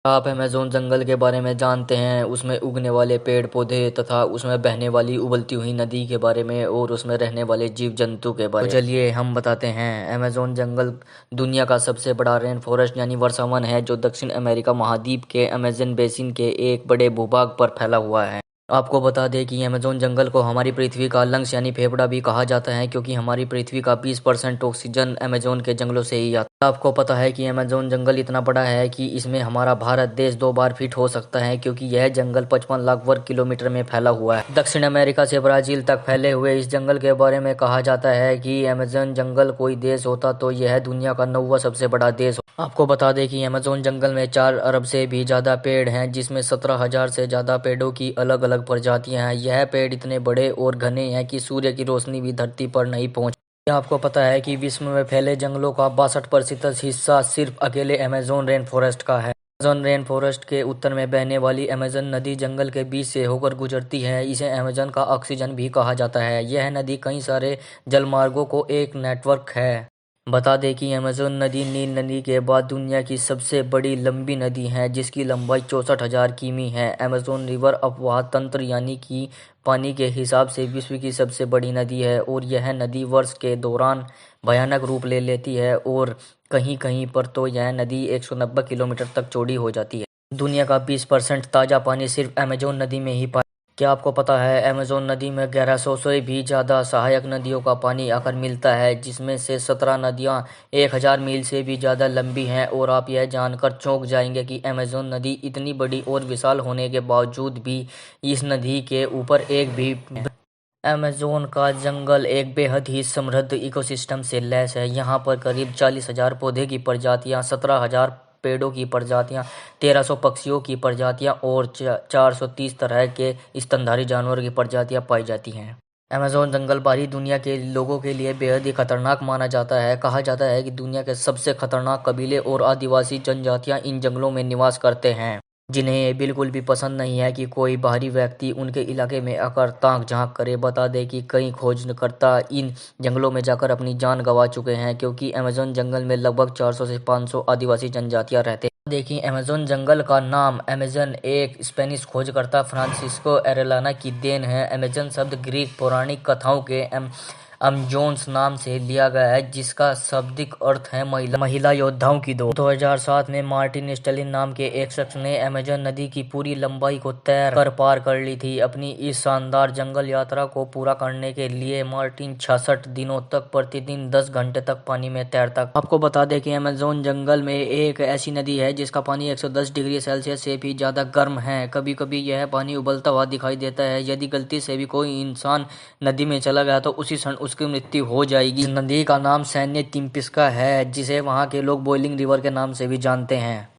आप अमेज़न जंगल के बारे में जानते हैं, उसमें उगने वाले पेड़ पौधे तथा उसमें बहने वाली उबलती हुई नदी के बारे में और उसमें रहने वाले जीव जंतु के बारे में। तो चलिए हम बताते हैं। अमेज़न जंगल दुनिया का सबसे बड़ा रेन फॉरेस्ट यानी वर्षावन है, जो दक्षिण अमेरिका महाद्वीप के अमेज़न बेसिन के एक बड़े भूभाग पर फैला हुआ है। आपको बता दें कि अमेज़न जंगल को हमारी पृथ्वी का लंग्स यानी फेफड़ा भी कहा जाता है, क्योंकि हमारी पृथ्वी का 20% ऑक्सीजन अमेज़न के जंगलों से ही आता है। आपको पता है कि अमेज़न जंगल इतना बड़ा है कि इसमें हमारा भारत देश 2 बार फिट हो सकता है, क्योंकि यह जंगल 55 लाख वर्ग किलोमीटर में फैला हुआ है। दक्षिण अमेरिका से ब्राजील तक फैले हुए इस जंगल के बारे में कहा जाता है कि अमेज़न जंगल कोई देश होता तो यह दुनिया का 9वां सबसे बड़ा देश होता। आपको बता दें कि अमेज़न जंगल में 4 अरब से भी ज़्यादा पेड़ हैं, जिसमें 17,000 से ज़्यादा पेड़ों की अलग अलग प्रजातियां हैं। यह पेड़ इतने बड़े और घने हैं कि सूर्य की रोशनी भी धरती पर नहीं पहुंच। क्या आपको पता है कि विश्व में फैले जंगलों का 62% हिस्सा सिर्फ अकेले अमेज़न रेन फॉरेस्ट का है। अमेज़न रेन फॉरेस्ट के उत्तर में बहने वाली अमेज़न नदी जंगल के बीच से होकर गुजरती है। इसे अमेज़न का ऑक्सीजन भी कहा जाता है। यह नदी कई सारे जलमार्गों को एक नेटवर्क है। बता दें कि अमेज़न नदी नील नदी के बाद दुनिया की सबसे बड़ी लंबी नदी है, जिसकी लंबाई 64,000 किमी है। अमेज़न रिवर अपवाह तंत्र यानी कि पानी के हिसाब से विश्व की सबसे बड़ी नदी है, और यह नदी वर्ष के दौरान भयानक रूप ले लेती है और कहीं कहीं पर तो यह नदी 190 किलोमीटर तक चौड़ी हो जाती है। दुनिया का 20% ताज़ा पानी सिर्फ अमेज़न नदी में ही पाया। क्या आपको पता है अमेज़न नदी में 1100 से भी ज़्यादा सहायक नदियों का पानी आकर मिलता है, जिसमें से 17 नदियाँ 1000 मील से भी ज़्यादा लंबी हैं। और आप यह जानकर चौंक जाएंगे कि अमेज़न नदी इतनी बड़ी और विशाल होने के बावजूद भी इस नदी के ऊपर एक भी अमेज़न का जंगल एक बेहद ही समृद्ध इकोसिस्टम से लैस है। यहाँ पर करीब 40,000 पौधे की प्रजातियाँ, 17,000 पेड़ों की प्रजातियाँ, 1300 पक्षियों की प्रजातियाँ और 430 तरह के स्तनधारी जानवरों की प्रजातियाँ पाई जाती हैं। अमेज़न जंगल बाहरी दुनिया के लोगों के लिए बेहद ही खतरनाक माना जाता है। कहा जाता है कि दुनिया के सबसे खतरनाक कबीले और आदिवासी जनजातियाँ इन जंगलों में निवास करते हैं, जिन्हें ये बिल्कुल भी पसंद नहीं है कि कोई बाहरी व्यक्ति उनके इलाके में आकर ताक झांक करे। बता दें कि कई खोजकर्ता इन जंगलों में जाकर अपनी जान गंवा चुके हैं, क्योंकि अमेज़न जंगल में लगभग 400 से 500 आदिवासी जनजातियां रहते हैं। देखिए, अमेज़न जंगल का नाम अमेज़न एक स्पेनिश खोजकर्ता फ्रांसिस्को एरेलाना की देन है। अमेज़न शब्द ग्रीक पौराणिक कथाओं के अमजोन्स नाम से लिया गया है, जिसका शाब्दिक अर्थ है महिला योद्धाओं की दौड़। 2007 में मार्टिन स्टेलिन नाम के एक शख्स ने अमेज़न नदी की पूरी लंबाई को तैर कर पार कर ली थी। अपनी इस शानदार जंगल यात्रा को पूरा करने के लिए मार्टिन 66 दिनों तक प्रतिदिन 10 घंटे तक पानी में तैरता। आपको बता दें कि अमेज़न जंगल में एक ऐसी नदी है जिसका पानी 110 डिग्री सेल्सियस से भी ज्यादा गर्म है। कभी कभी यह पानी उबलता हुआ दिखाई देता है। यदि गलती से भी कोई इंसान नदी में चला गया तो उसी क्षण उसकी मृत्यु हो जाएगी। नदी का नाम सैन्य तिम्पिस्का है, जिसे वहां के लोग बॉइलिंग रिवर के नाम से भी जानते हैं।